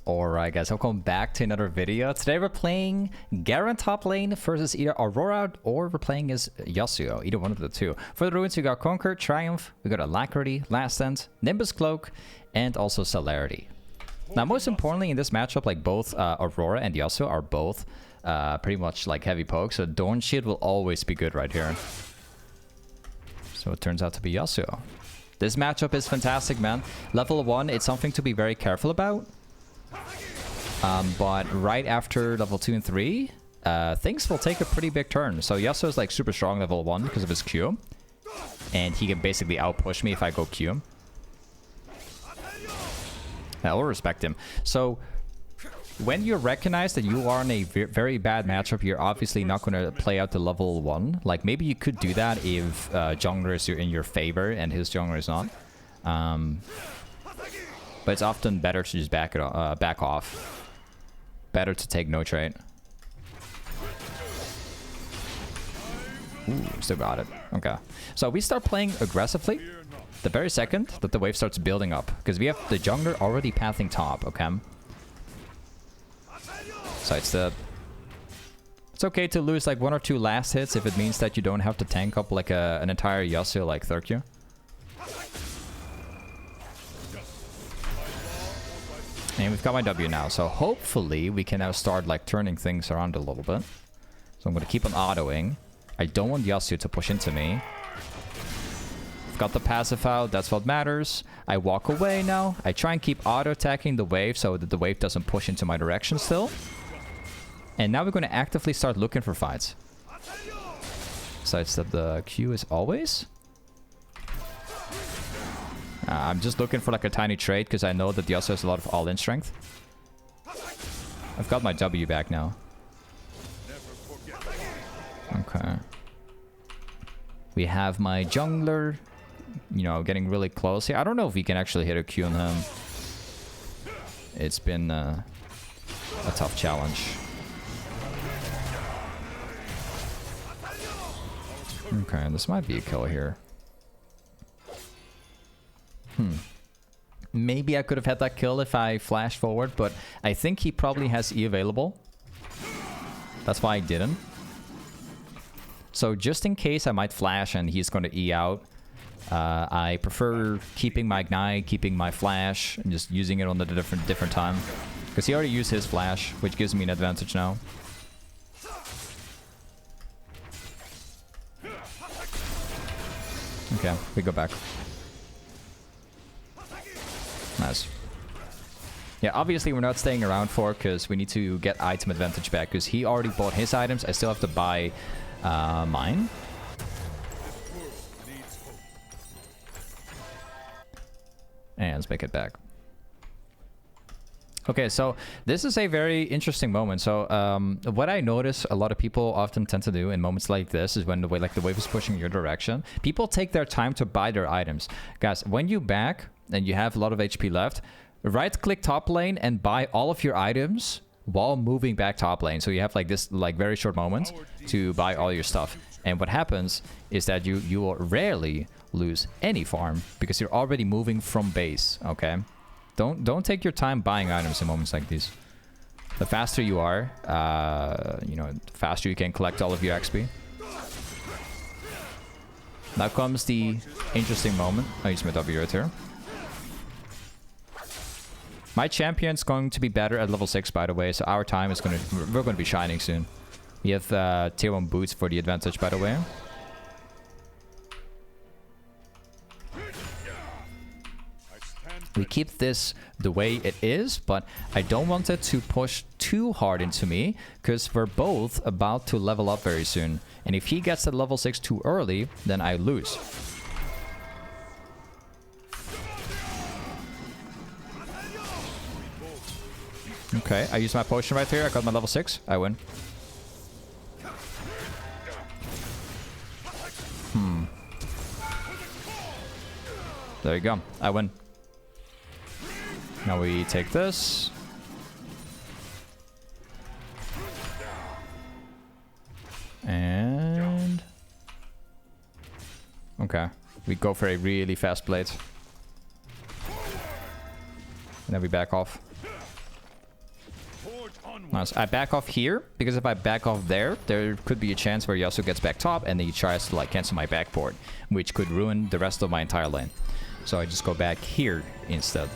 Alright guys, welcome back to another video. Today we're playing Garen top lane versus either Aurora or we're playing as Yasuo, either one of the two. For the ruins we got Conquer, Triumph, we got Alacrity, Last Stand, Nimbus Cloak, and also Celerity. Now most importantly in this matchup, like both Aurora and Yasuo are both pretty much like heavy poke, so Dawn Shield will always be good right here. So it turns out to be Yasuo. This matchup is fantastic, man. Level 1, it's something to be very careful about. But right after level 2 and 3, things will take a pretty big turn. So Yasuo is like super strong level 1 because of his Q. And he can basically outpush me if I go Q. I will respect him. So when you recognize that you are in a very bad matchup, you're obviously not going to play out the level 1. Like maybe you could do that if jungler is in your favor and his jungler is not. But it's often better to just back off. Better to take no trade. Ooh, still got it. Okay. So we start playing aggressively the very second that the wave starts building up. Because we have the jungler already pathing top, okay? Sidestep. It's okay to lose like 1 or 2 last hits if it means that you don't have to tank up like an entire Yasuo like third Q. And we've got my W now, so hopefully we can now start like turning things around a little bit. So I'm going to keep on autoing. I don't want Yasuo to push into me. I've got the passive out, that's what matters. I walk away now. I try and keep auto-attacking the wave so that the wave doesn't push into my direction still. And now we're going to actively start looking for fights. Sidestep the Q as always. I'm just looking for like a tiny trade because I know that Yasuo has a lot of all-in strength. I've got my W back now. Okay. We have my jungler, you know, getting really close here. I don't know if we can actually hit a Q on him. It's been a tough challenge. Okay, this might be a kill here. Maybe I could have had that kill if I flashed forward, but I think he probably has E available. That's why I didn't. So just in case I might flash and he's going to E out, I prefer keeping my Ignite, keeping my flash, and just using it on the different time. Because he already used his flash, which gives me an advantage now. Okay, we go back. Nice. Yeah, obviously we're not staying around for because we need to get item advantage back because he already bought his items. I still have to buy mine. And let's make it back. Okay, so this is a very interesting moment. So what I notice a lot of people often tend to do in moments like this is when the wave is pushing your direction. People take their time to buy their items. Guys, when you back and you have a lot of HP left, right click top lane and buy all of your items while moving back top lane. So you have like this like very short moment to buy all your stuff. And what happens is that you will rarely lose any farm because you're already moving from base, okay? Don't take your time buying items in moments like these. The faster you are, you know, the faster you can collect all of your XP. Now comes the interesting moment. I use my W right here. My champion's going to be better at level 6, by the way, so our time is we're going to be shining soon. We have tier 1 boots for the advantage, by the way. We keep this the way it is, but I don't want it to push too hard into me because we're both about to level up very soon. And if he gets to level 6 too early, then I lose. Okay, I use my potion right here. I got my level 6. I win. There you go. I win. Now we take this. And... okay. We go for a really fast blade. And then we back off. Nice. I back off here, because if I back off there, there could be a chance where Yasuo gets back top and he tries to like cancel my backboard, which could ruin the rest of my entire lane. So I just go back here instead.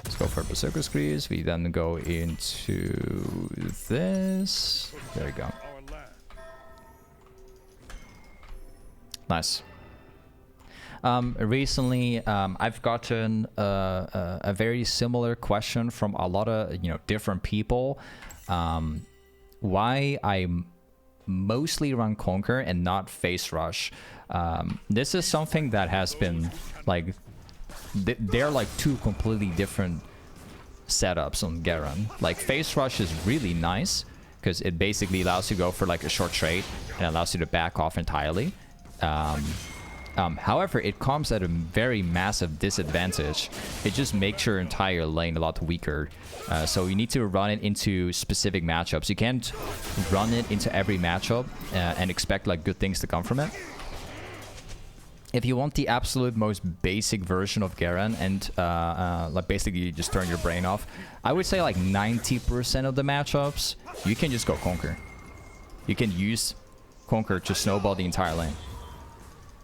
Let's go for Berserker Squeeze. We then go into this. There we go. Nice. Recently, I've gotten a very similar question from a lot of different people. Why I mostly run Conquer and not Face Rush. This is something that has been like they're like two completely different setups on Garen. Like Face Rush is really nice because it basically allows you to go for like a short trade and allows you to back off entirely. However, it comes at a very massive disadvantage. It just makes your entire lane a lot weaker. So you need to run it into specific matchups. You can't run it into every matchup and expect like good things to come from it. If you want the absolute most basic version of Garen and like basically you just turn your brain off, I would say like 90% of the matchups, you can just go Conquer. You can use Conquer to snowball the entire lane.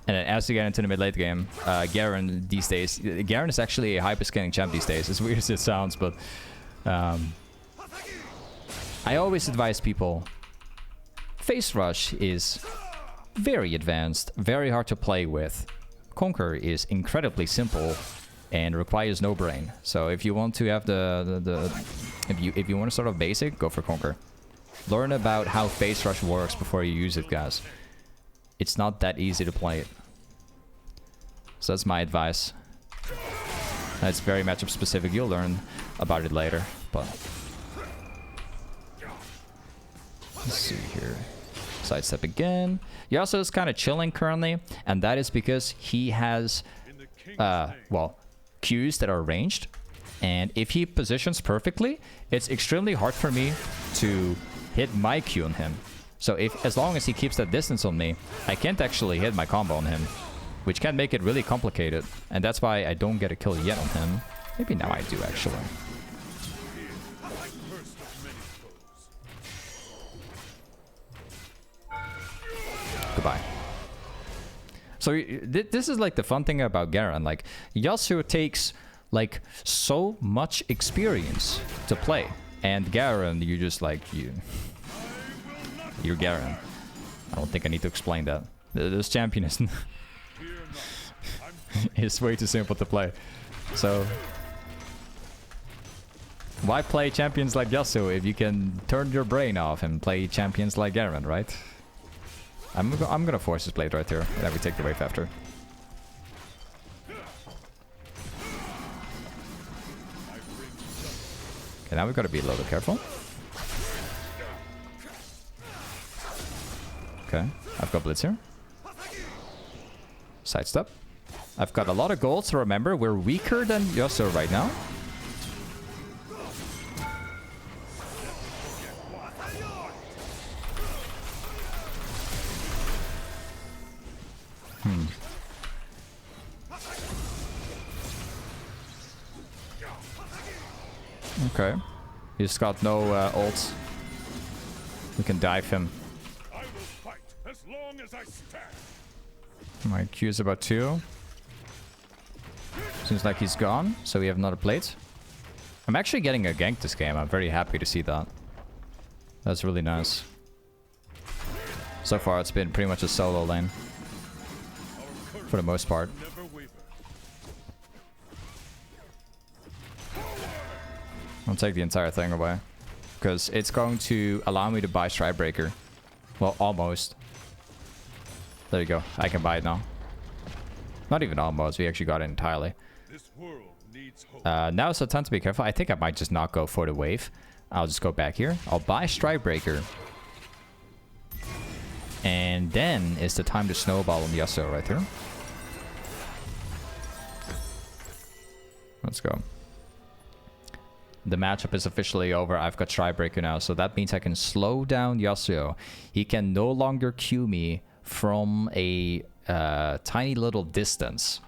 And then as you get into the mid-late game, Garen these days... Garen is actually a hyper-scaling champ these days, as weird as it sounds, but... I always advise people... Face Rush is very advanced, very hard to play with. Conquer is incredibly simple and requires no brain. So if you want to have if you want to start off basic, go for Conquer. Learn about how Face Rush works before you use it, guys. It's not that easy to play it. So that's my advice. It's very matchup specific. You'll learn about it later, but... Let's see here. Sidestep again. Yasuo is kind of chilling currently, and that is because he has, well, Qs that are ranged. And if he positions perfectly, it's extremely hard for me to hit my Q on him. So as long as he keeps that distance on me, I can't actually hit my combo on him, which can make it really complicated. And that's why I don't get a kill yet on him. Maybe now I do, actually. Goodbye. So this is like the fun thing about Garen. Like Yasuo takes like so much experience to play, and Garen, you just like you're Garen. I don't think I need to explain that. This champion is is way too simple to play. So why play champions like Yasuo if you can turn your brain off and play champions like Garen, right? I'm gonna force this blade right here, and then we take the wave after. Okay, now we've got to be a little bit careful. Okay, I've got Blitz here. Sidestep. I've got a lot of gold, so remember, we're weaker than Yasuo right now. Okay. He's got no ults. We can dive him. I will fight as long as I stand. My Q is about 2. Seems like he's gone, so we have another plate. I'm actually getting a gank this game. I'm very happy to see that. That's really nice. So far, it's been pretty much a solo lane. For the most part. I'll take the entire thing away. Because it's going to allow me to buy stridebreaker. Well, almost. There you go. I can buy it now. Not even almost. We actually got it entirely. Now it's the time to be careful. I think I might just not go for the wave. I'll just go back here. I'll buy stridebreaker. And then it's the time to snowball on Yasuo right here. Let's go. The matchup is officially over. I've got stridebreaker now, so that means I can slow down Yasuo. He can no longer Q me from a tiny little distance.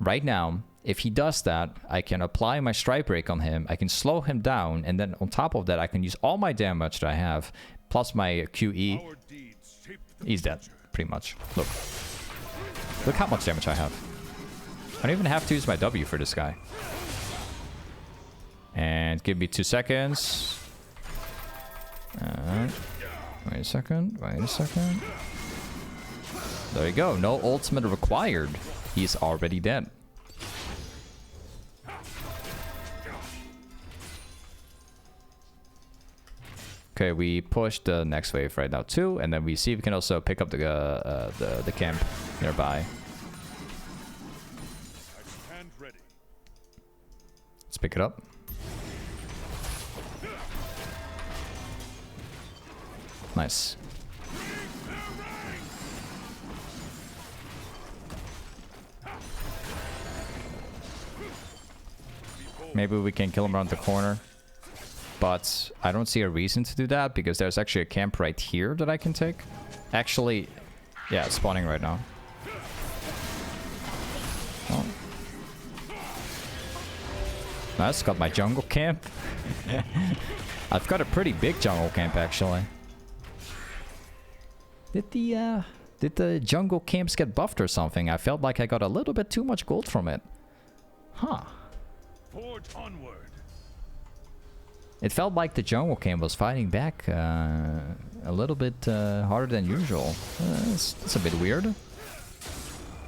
Right now, If he does that, I can apply my strike break on him. I can slow him down, and then on top of that, I can use all my damage that I have, plus my QE. Our deeds shape the He's dead, pretty much. Look. Look how much damage I have. I don't even have to use my W for this guy. And give me 2 seconds. Wait a second. Wait a second. There you go. No ultimate required. He's already dead. Okay, we push the next wave right now too, and then we see if we can also pick up the camp nearby. I stand ready. Let's pick it up. Nice. Maybe we can kill him around the corner. But I don't see a reason to do that because there's actually a camp right here that I can take. Actually, yeah, it's spawning right now. Oh. Nice, got my jungle camp. I've got a pretty big jungle camp actually. Did the jungle camps get buffed or something? I felt like I got a little bit too much gold from it. Huh. Forge onward. It felt like the jungle camp was fighting back a little bit harder than usual. It's a bit weird.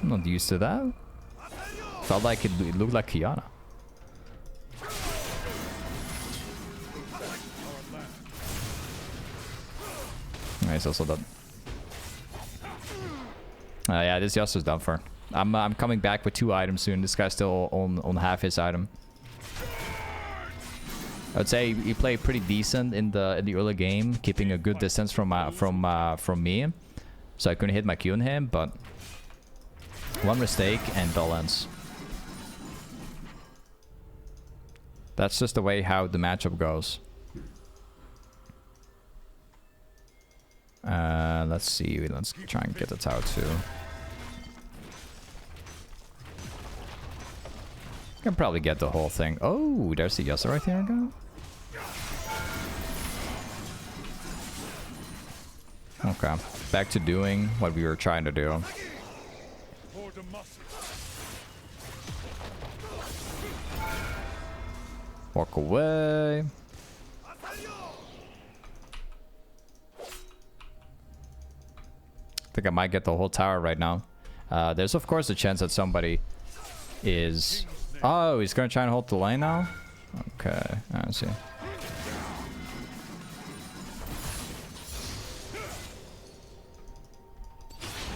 I'm not used to that. Felt like it looked like Kiana. Nice, also done. Yeah, this Yasuo's done for. I'm coming back with 2 items soon. This guy's still on half his item. I would say he played pretty decent in the early game, keeping a good distance from me, so I couldn't hit my Q on him. But one mistake and bell ends. That's just the way how the matchup goes. Let's see. Let's try and get the tower too. Can probably get the whole thing. Oh, there's the Yasuo right there. Go. Okay, back to doing what we were trying to do. Walk away. I think I might get the whole tower right now. There's of course a chance that somebody is... Oh, he's gonna try and hold the lane now? Okay, I see.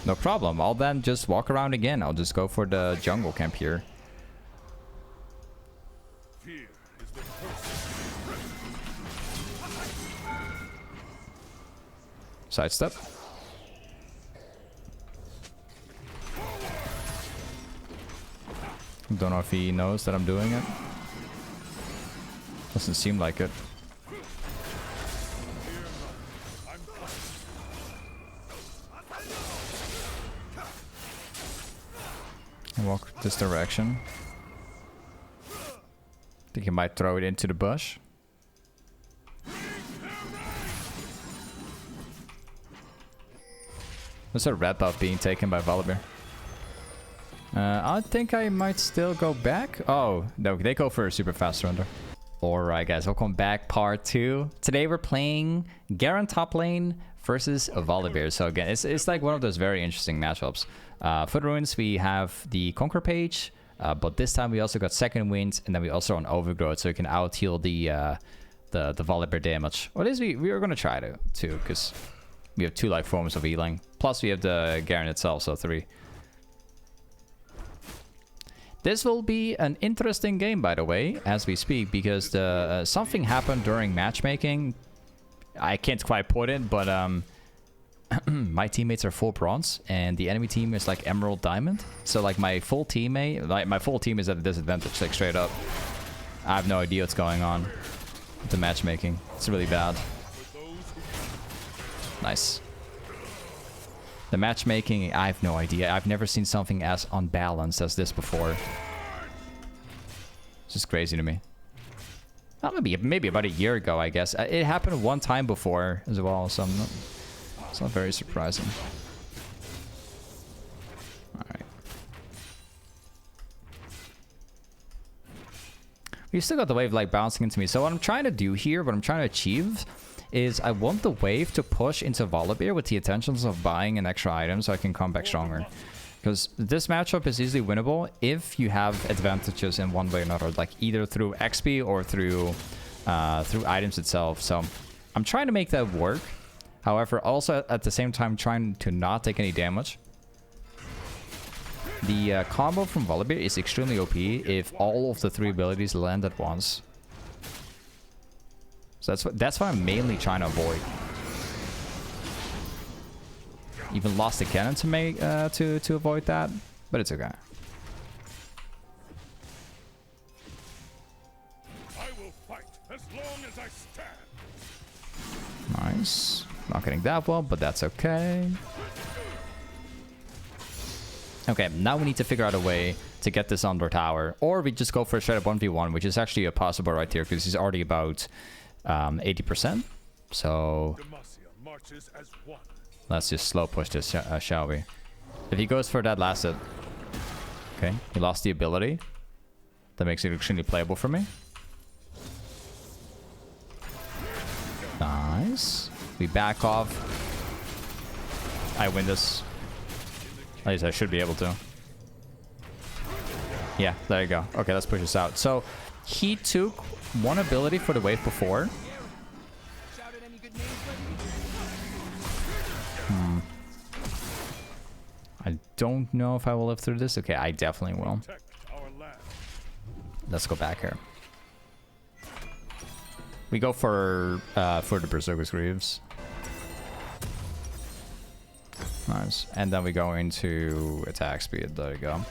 No problem. I'll then just walk around again. I'll just go for the jungle camp here. Sidestep. Don't know if he knows that I'm doing it. Doesn't seem like it. I'll walk this direction. Think he might throw it into the bush. There's a red buff being taken by Volibear. I think I might still go back. Oh, no, they go for a super fast surrender. Alright guys, welcome back, part 2. Today we're playing Garen top lane versus Volibear. So again, it's like one of those very interesting matchups. For the ruins, we have the Conquer page, but this time we also got second wind, and then we also on overgrowth, so you can out heal the Volibear damage. Or at least we are gonna try to too, because we have 2 life forms of healing. Plus we have the Garen itself, so 3. This will be an interesting game, by the way, as we speak, because something happened during matchmaking. I can't quite put it, but my teammates are full bronze, and the enemy team is like emerald diamond. So like my full teammate, like my full team is at a disadvantage, like straight up. I have no idea what's going on with the matchmaking. It's really bad. Nice. The matchmaking, I have no idea. I've never seen something as unbalanced as this before. It's just crazy to me. Well, maybe about a year ago, I guess. It happened one time before as well, so it's not very surprising. Alright. We still got the wave like bouncing into me. So what I'm trying to do here, what I'm trying to achieve, is I want the wave to push into Volibear with the intentions of buying an extra item so I can come back stronger. Because this matchup is easily winnable if you have advantages in one way or another, like either through XP or through items itself. So I'm trying to make that work. However, also at the same time trying to not take any damage. The combo from Volibear is extremely OP if all of the 3 abilities land at once. So that's what I'm mainly trying to avoid. Even lost the cannon to make to avoid that, but it's okay. I will fight as long as I stand. Nice. Not getting that well, but that's okay. Okay, now we need to figure out a way to get this under tower, or we just go for a straight up 1v1, which is actually a possible right here because he's already about 80%. So Marches as one. let's just slow push this, shall we? If he goes for that last hit. Okay, he lost the ability. That makes it extremely playable for me. Nice. We back off. I win this. At least I should be able to. Yeah, there you go. Okay, let's push this out. So he took one ability for the wave before. I don't know if I will live through this. Okay, I definitely will. Let's go back here. We go for the Berserker's Greaves. Nice. And then we go into attack speed. There you go.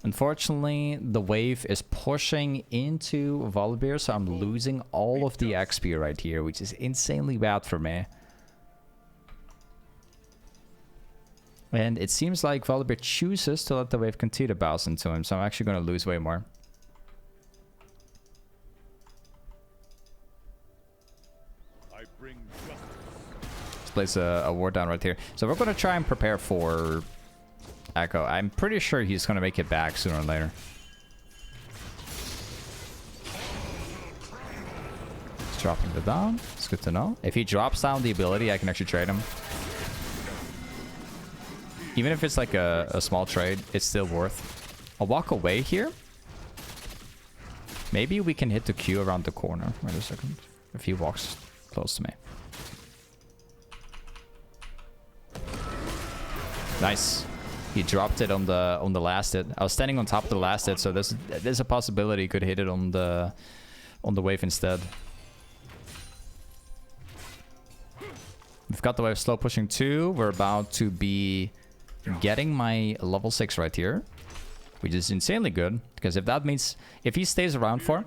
Unfortunately, the wave is pushing into Volibear, so I'm losing all of the XP right here, which is insanely bad for me. And it seems like Volibear chooses to let the wave continue to bounce into him, so I'm actually going to lose way more. I bring justice. Let's place a ward down right here. So we're going to try and prepare for Echo. I'm pretty sure he's going to make it back sooner or later. He's dropping the down. It's good to know. If he drops down the ability, I can actually trade him. Even if it's like a small trade, it's still worth. I'll walk away here. Maybe we can hit the Q around the corner. Wait a second. If he walks close to me. Nice. He dropped it on the last hit. I was standing on top of the last hit, so there's a possibility he could hit it on the wave instead. We've got the wave slow pushing 2. We're about to be getting my level 6 right here, which is insanely good, because if that means if he stays around for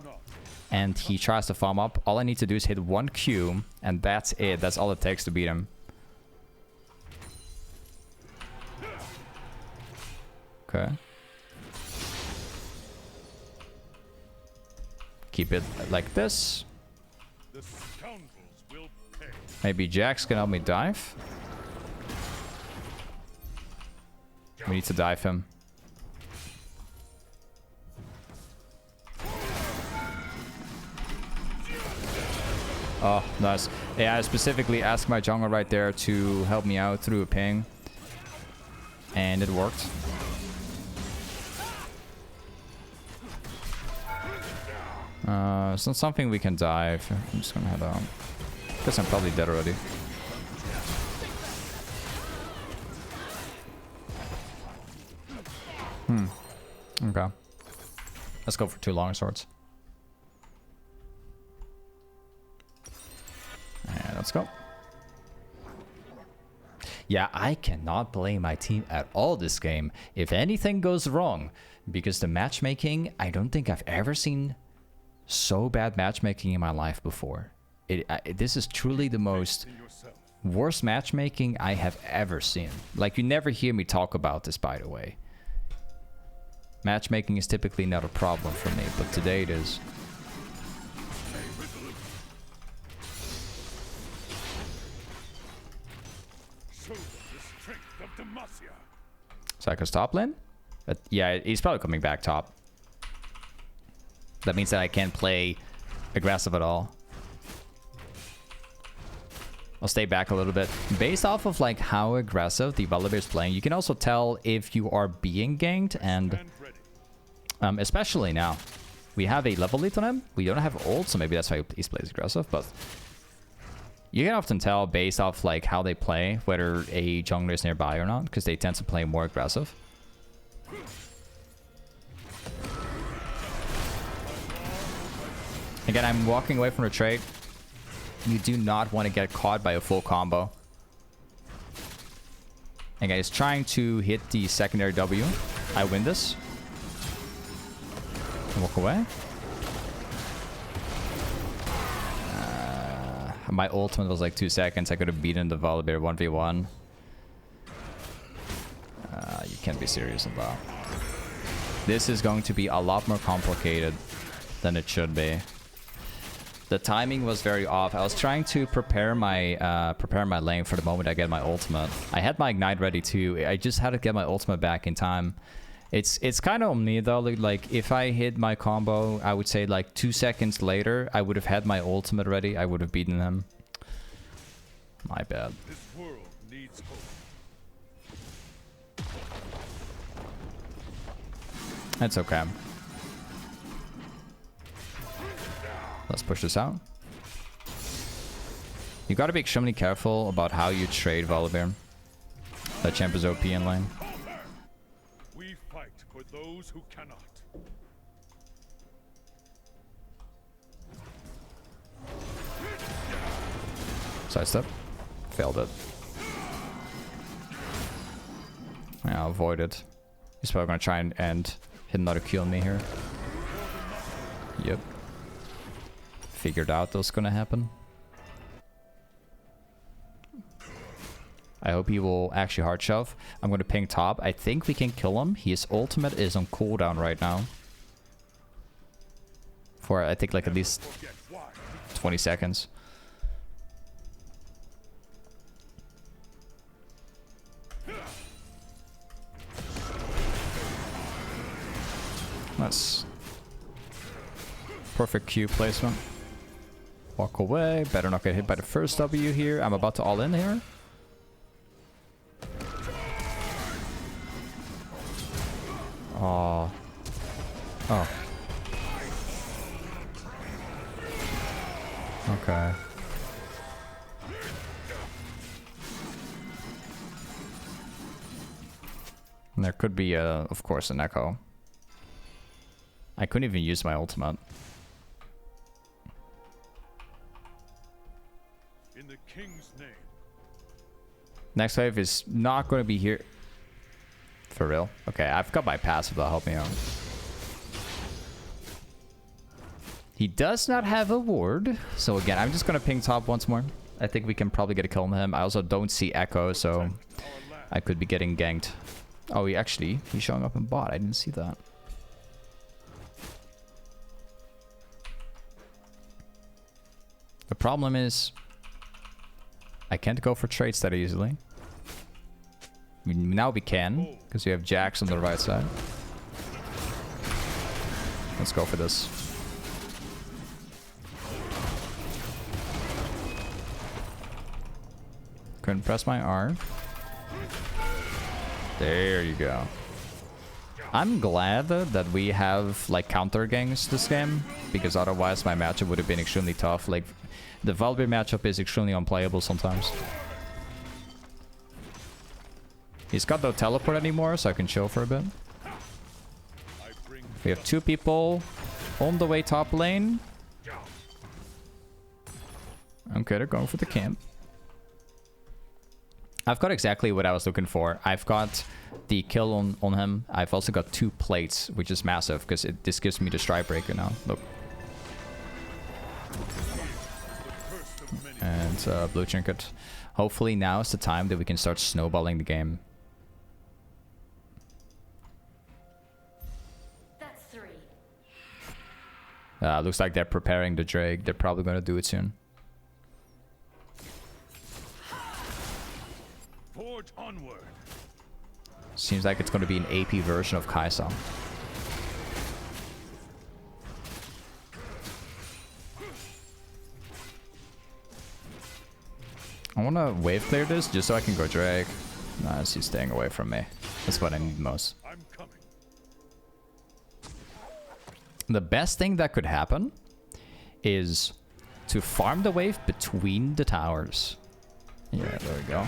and he tries to farm up, all I need to do is hit 1 Q and that's it. That's all it takes to beat him. Okay. Keep it like this. The scoundrels will pay. Maybe Jax can help me dive. We need to dive him. Oh, nice. Yeah, I specifically asked my jungle right there to help me out through a ping. And it worked. It's not something we can dive. I'm just gonna head out. Guess I'm probably dead already. Okay. Let's go for 2 long swords. And let's go. Yeah, I cannot blame my team at all this game if anything goes wrong, because the matchmaking, I don't think I've ever seen so bad matchmaking in my life before. This is truly the most worst matchmaking I have ever seen. Like, you never hear me talk about this, by the way. Matchmaking is typically not a problem for me, but today it is. Show them the strength of Demacia. Psycho's top lane? But yeah, he's probably coming back top. That means that I can't play aggressive at all. I'll stay back a little bit. Based off of like how aggressive the Volibear is playing, you can also tell if you are being ganked, and especially now. We have a level lead on him. We don't have ult, so maybe that's why he plays aggressive, but you can often tell based off like how they play whether a jungler is nearby or not, because they tend to play more aggressive. Again, I'm walking away from the trade. You do not want to get caught by a full combo. Again, he's trying to hit the secondary W. I win this. Walk away. My ultimate was like 2 seconds. I could have beaten the Volibear 1v1. You can't be serious about that. This is going to be a lot more complicated than it should be. The timing was very off. I was trying to prepare my lane for the moment I get my ultimate. I had my ignite ready too. I just had to get my ultimate back in time. It's kind of on me though. Like if I hit my combo, I would say like 2 seconds later, I would have had my ultimate ready. I would have beaten him. My bad. This world needs hope. That's okay. Let's push this out. You gotta be extremely careful about how you trade Volibear. That champ is OP in lane. We fight for those who cannot. Sidestep. Failed it. Yeah, I'll avoid it. He's probably gonna try and hit another Q on me here. Yep. Figured out that was gonna happen. I hope he will actually hard shove. I'm gonna ping top. I think we can kill him. His ultimate is on cooldown right now. For I think like at least 20 seconds. That's perfect Q placement. Walk away. Better not get hit by the first W here. I'm about to all in here. Oh. Oh. Okay. And there could be, of course, an echo. I couldn't even use my ultimate. In the king's name. Next wave is not going to be here. For real? Okay, I've got my passive that'll help me out. He does not have a ward. So again, I'm just going to ping top once more. I think we can probably get a kill on him. I also don't see echo, so I could be getting ganked. Oh, he's showing up in bot. I didn't see that. The problem is I can't go for trades that easily. Now we can, because we have Jax on the right side. Let's go for this. Couldn't press my R. There you go. I'm glad that we have like counter ganks this game, because otherwise my matchup would have been extremely tough. Like the Volibear matchup is extremely unplayable sometimes. He's got no teleport anymore, so I can chill for a bit. We have 2 people on the way top lane. Okay, they're going for the camp. I've got exactly what I was looking for. I've got the kill on him. I've also got 2 plates, which is massive, because this gives me the stridebreaker now. Look. And blue trinket. Hopefully now is the time that we can start snowballing the game. Looks like they're preparing the Drake. They're probably going to do it soon. Forge onward. Seems like it's going to be an AP version of Kai'Sa. I want to wave clear this just so I can go Drake. Nah, he's staying away from me. That's what I need most. I'm coming. The best thing that could happen is to farm the wave between the towers. Yeah, there we go.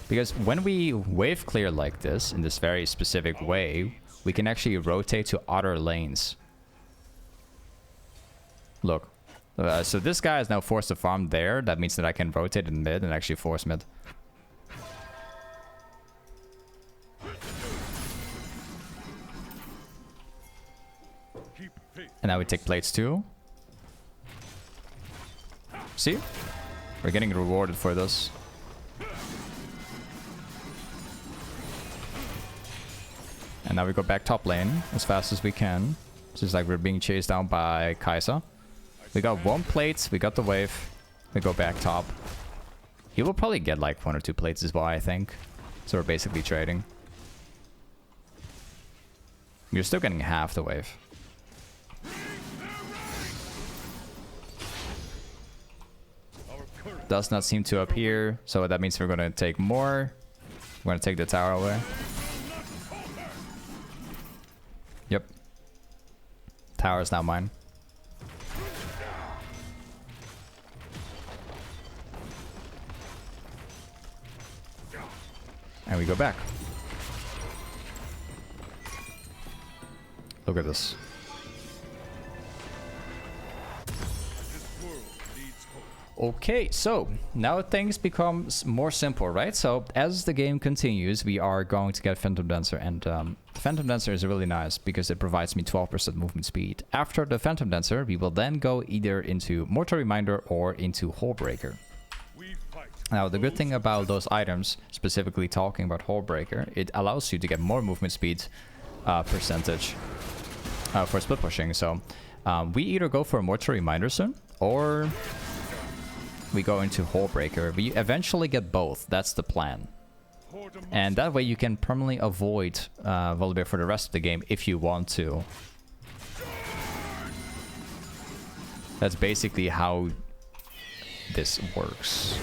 Because when we wave clear like this, in this very specific way, we can actually rotate to other lanes. Look. So this guy is now forced to farm there. That means that I can rotate in mid and actually force mid. And now we take plates too. See? We're getting rewarded for this. And now we go back top lane as fast as we can. It's just like we're being chased down by Kai'Sa. We got 1 plate, we got the wave. We go back top. He will probably get like 1 or 2 plates as well, I think. So we're basically trading. You're still getting half the wave. Does not seem to appear, so that means we're gonna take more. We're gonna take the tower away. Yep. Tower is now mine. And we go back. Look at this. Okay, so now things become more simple, right? So as the game continues, we are going to get Phantom Dancer, and the Phantom Dancer is really nice because it provides me 12% movement speed. After the Phantom Dancer, we will then go either into Mortal Reminder or into Hullbreaker. Now, the good thing about those items, specifically talking about Hullbreaker, it allows you to get more movement speed percentage for split pushing. So we either go for a Mortal Reminder soon, or we go into Hullbreaker. We eventually get both. That's the plan. And that way you can permanently avoid Volibear for the rest of the game if you want to. That's basically how this works.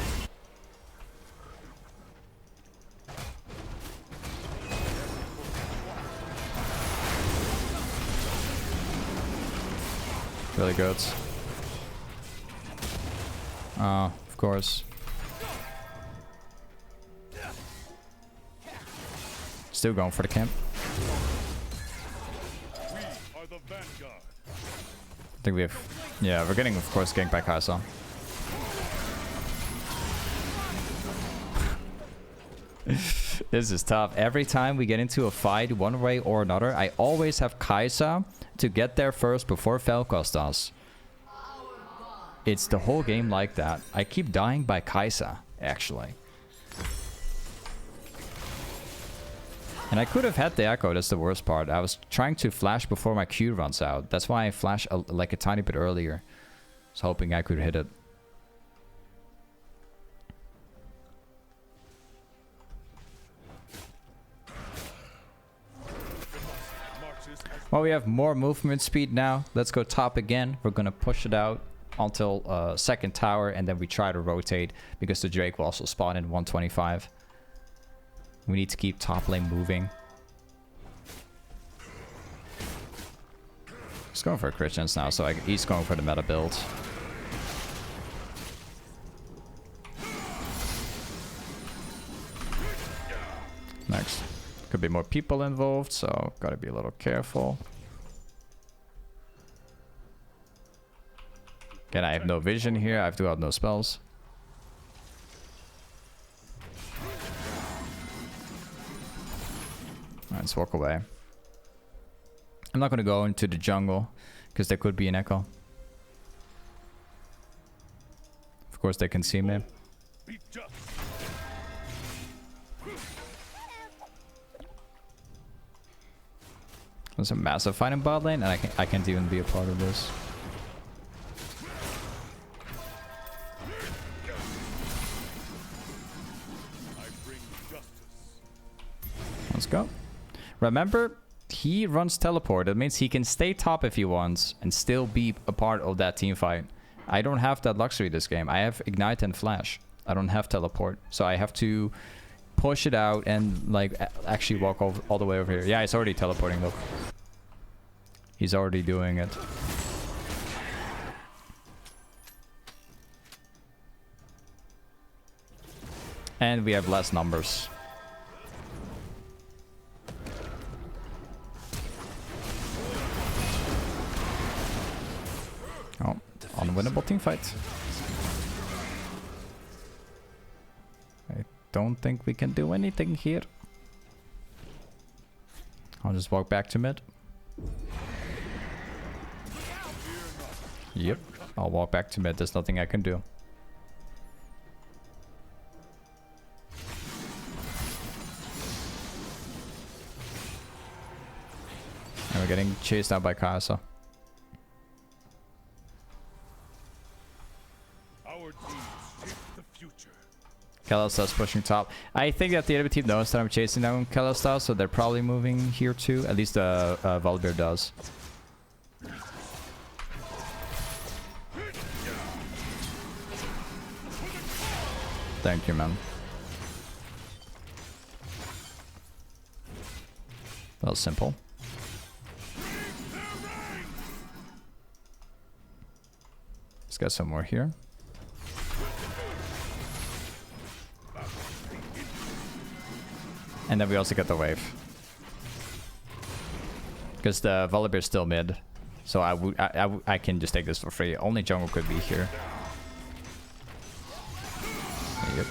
Really good. Of course. Still going for the camp. We are the vanguard. I think we have... Yeah, we're getting, of course, ganked by Kai'Sa. This is tough. Every time we get into a fight, one way or another, I always have Kai'Sa to get there first before Vel'Koz does. It's the whole game like that. I keep dying by Kai'Sa, actually. And I could have had the echo, that's the worst part. I was trying to flash before my Q runs out. That's why I flashed like a tiny bit earlier. I was hoping I could hit it. Well, we have more movement speed now. Let's go top again. We're gonna push it out until second tower, and then we try to rotate because the Drake will also spawn in 125. We need to keep top lane moving. He's going for a crit chance now, so he's going for the meta build. Next. Could be more people involved, so gotta be a little careful. Again, I have no vision here. I do have no spells. Let's walk away. I'm not going to go into the jungle because there could be an echo. Of course, they can see me. There's a massive fight in bot lane, and I can't even be a part of this. Let's go. Remember, he runs teleport. That means he can stay top if he wants and still be a part of that team fight. I don't have that luxury this game. I have Ignite and Flash. I don't have teleport. So I have to push it out and like actually walk all the way over here. Yeah, he's already teleporting though. He's already doing it. And we have less numbers. Oh, unwinnable team fight. I don't think we can do anything here. I'll just walk back to mid. Yep, I'll walk back to mid. There's nothing I can do. And we're getting chased out by Kasa. Kalista's pushing top. I think that the enemy team knows that I'm chasing down Kalista, so they're probably moving here too. At least Volibear does. Thank you, man. That was simple. Let's get some more here. And then we also get the wave. Because the Volibear is still mid. So I can just take this for free. Only jungle could be here. Yep.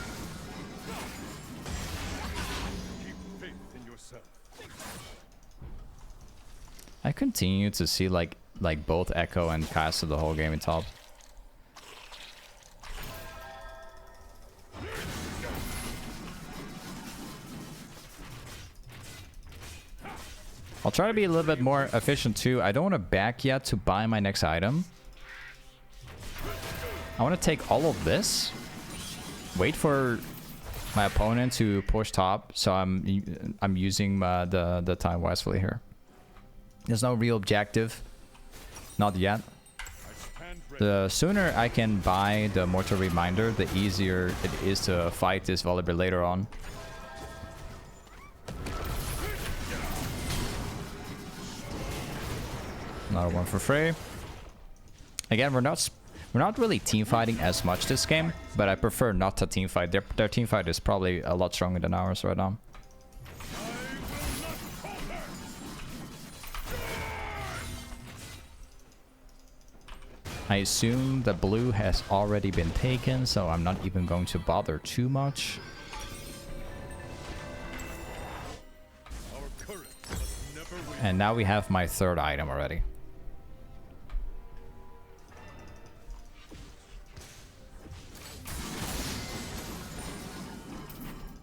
I continue to see like both Echo and Kasa the whole game in top. I'll try to be a little bit more efficient too. I don't want to back yet to buy my next item. I want to take all of this. Wait for my opponent to push top, so I'm using the time wisely here. There's no real objective. Not yet. The sooner I can buy the Mortal Reminder, the easier it is to fight this Volibear later on. Another one for free. Again, we're not really team fighting as much this game, but I prefer not to team fight. Their team fight is probably a lot stronger than ours right now. I assume the blue has already been taken, so I'm not even going to bother too much. And now we have my third item already.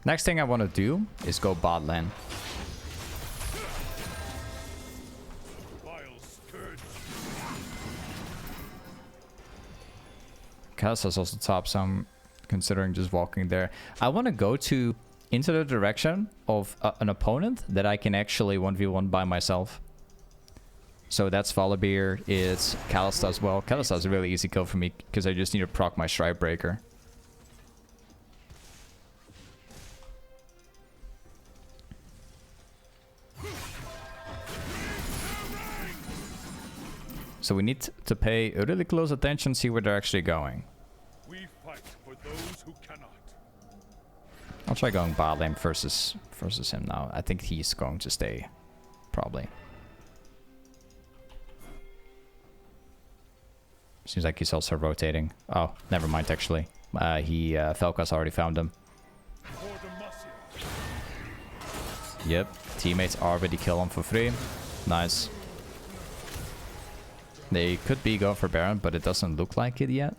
Next thing I want to do is go bot lane. Kalista's also top, so I'm considering just walking there. I want to go into the direction of an opponent that I can actually 1v1 by myself. So that's Volibear, it's Kalista as well. Kalista is a really easy kill for me because I just need to proc my stridebreaker. So we need to pay really close attention, see where they're actually going. We fight for those who cannot. I'll try going bot lane versus him now. I think he's going to stay, probably. Seems like he's also rotating. Oh, never mind actually. Falca's already found him. Yep, teammates already kill him for free. Nice. They could be going for Baron, but it doesn't look like it yet.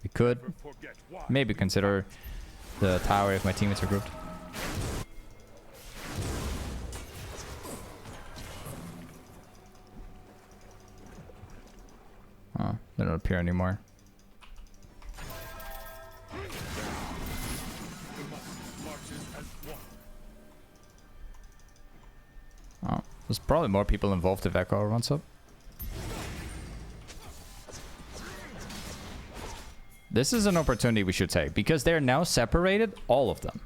We could maybe consider the tower if my teammates are grouped. Oh, they don't appear anymore. Oh, there's probably more people involved if Echo runs up. This is an opportunity we should take because they're now separated, all of them.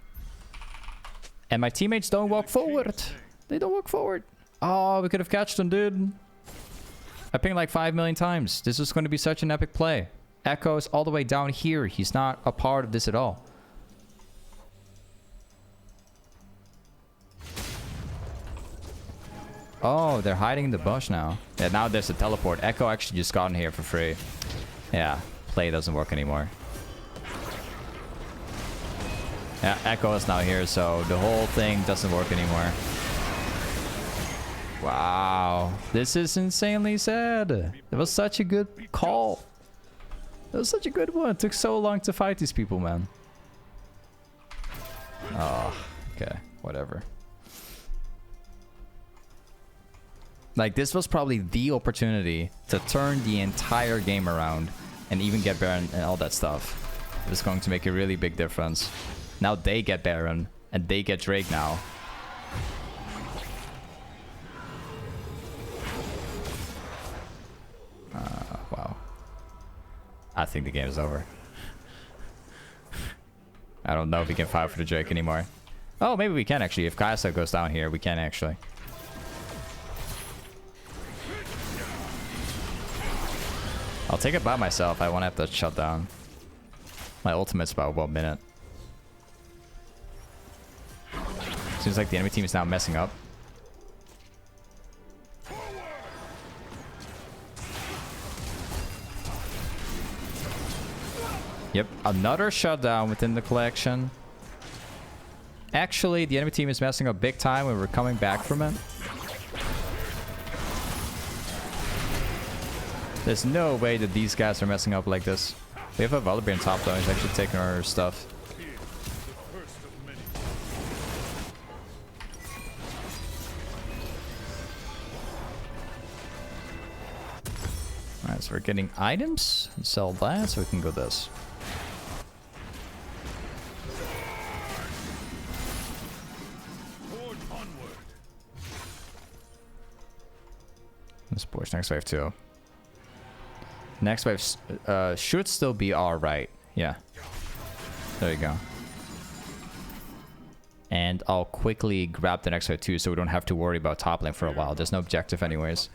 And my teammates don't walk forward. They don't walk forward. Oh, we could have catched them, dude. I pinged like 5 million times. This is going to be such an epic play. Echo is all the way down here. He's not a part of this at all. Oh, they're hiding in the bush now. Yeah, now there's a teleport. Echo actually just got in here for free. Yeah, play doesn't work anymore. Yeah, Echo is now here, so the whole thing doesn't work anymore. Wow, this is insanely sad. It was such a good call. That was such a good one. It took so long to fight these people, man. Oh, okay, whatever. Like, this was probably the opportunity to turn the entire game around and even get Baron and all that stuff. It was going to make a really big difference. Now they get Baron and they get Drake now. Wow. I think the game is over. I don't know if we can fight for the Drake anymore. Oh, maybe we can actually. If Kai'Sa goes down here, we can actually. I'll take it by myself. I won't have to shut down. My ultimate's about 1 minute. Seems like the enemy team is now messing up. Yep, another shutdown within the collection. Actually, the enemy team is messing up big time when we're coming back from it. There's no way that these guys are messing up like this. We have a Volibear in top though. He's actually taking our stuff. Alright, so we're getting items. Sell that so we can go this. Let's push next wave too. Next wave should still be alright. Yeah. There you go. And I'll quickly grab the next wave too so we don't have to worry about top lane for a while. There's no objective anyways.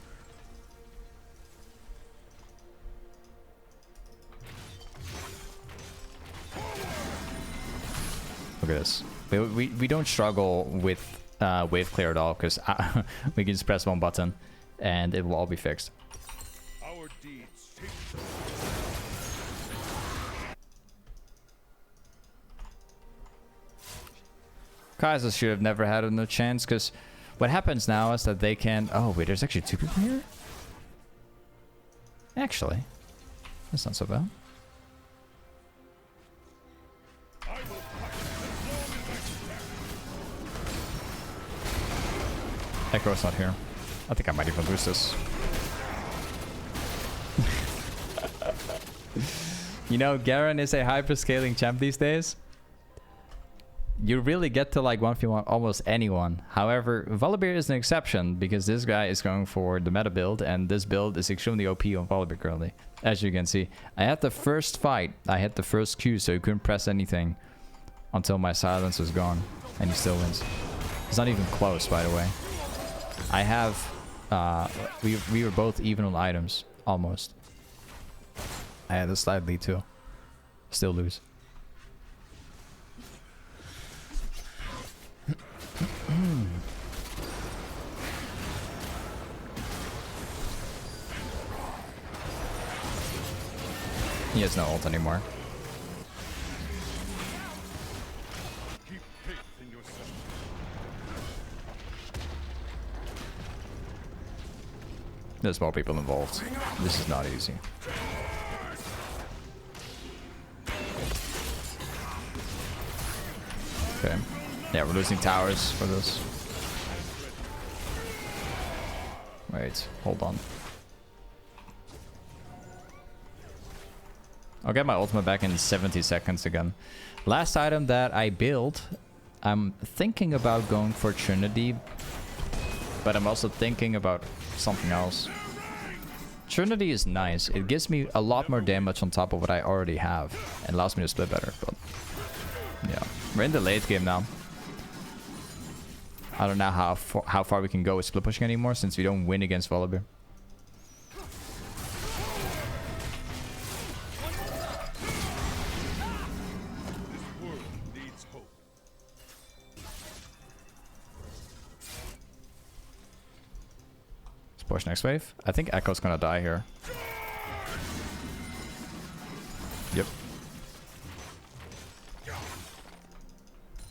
Look at this. We don't struggle with wave clear at all because we can just press one button and it will all be fixed. Our deeds take Kai'Sa should have never had no chance because what happens now is that they can... Oh, wait, there's actually 2 people here? Actually, that's not so bad. Echo's not here. I think I might even lose this. You know, Garen is a hyper-scaling champ these days. You really get to like 1v1 almost anyone. However, Volibear is an exception because this guy is going for the meta build and this build is extremely OP on Volibear currently. As you can see, I had the first fight. I had the first Q so he couldn't press anything until my silence was gone and he still wins. It's not even close, by the way. I have... we were both even on items, almost. I had a slight lead too. Still lose. He has no ult anymore. keep faith in yourself. There's more people involved. This is not easy. Okay. Yeah, we're losing towers for this. Wait, hold on. I'll get my ultimate back in 70 seconds again. Last item that I built, I'm thinking about going for Trinity, but I'm also thinking about something else. Trinity is nice. It gives me a lot more damage on top of what I already have and allows me to split better, but yeah. We're in the late game now. I don't know how far we can go with split pushing anymore since we don't win against Volibear. Let's push next wave. I think Echo's gonna die here. Yep.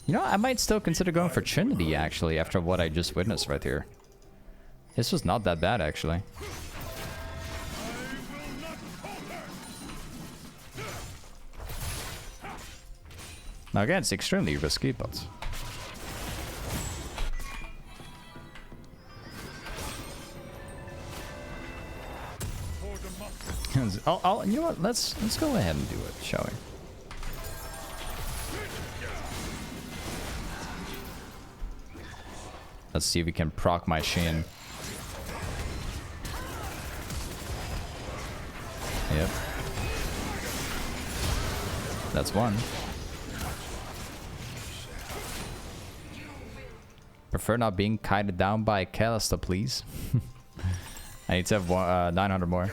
You know, I might still consider going for Trinity, actually, after what I just witnessed right here. This was not that bad, actually. Now, again, it's extremely risky, but... you know what? Let's go ahead and do it, shall we? Let's see if we can proc my Shin. Yep. That's one. Prefer not being kited down by Kalista, please. I need to have 900 more.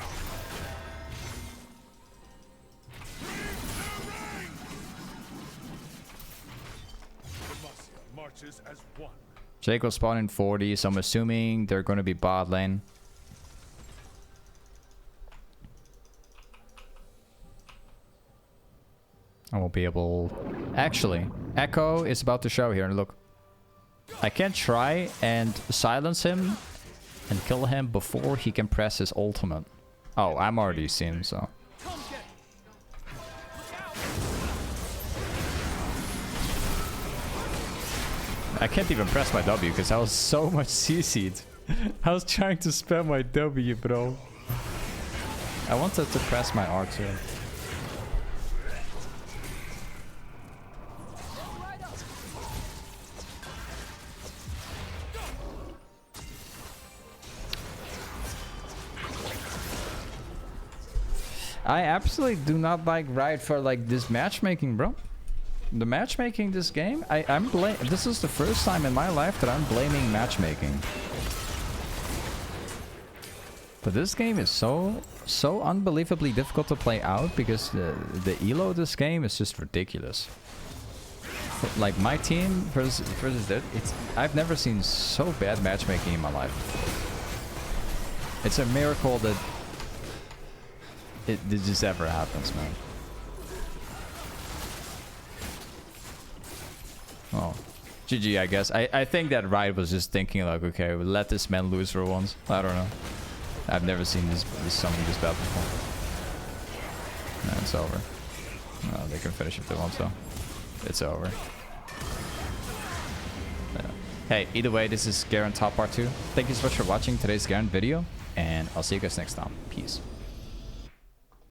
Marches as one. Jake will spawn in 40, so I'm assuming they're going to be bot lane. I won't be able... Actually, Echo is about to show here, and look. I can try and silence him and kill him before he can press his ultimate. Oh, I'm already seeing, so... I can't even press my W because I was so much CC'd. I was trying to spam my W, bro. I wanted to press my R2. I absolutely do not like Riot for like this matchmaking, bro. The matchmaking this game, this is the first time in my life that I'm blaming matchmaking. But this game is so unbelievably difficult to play out because the elo of this game is just ridiculous. Like my team versus that, I've never seen so bad matchmaking in my life. It's a miracle that this just ever happens, man. Oh, GG, I guess. I think that Riot was just thinking like, okay, we'll let this man lose for once. I don't know. I've never seen this something this bad before. No, it's over. No, they can finish if they want to. It's over. Yeah. Hey, either way, this is Garen Top Part 2. Thank you so much for watching today's Garen video, and I'll see you guys next time. Peace.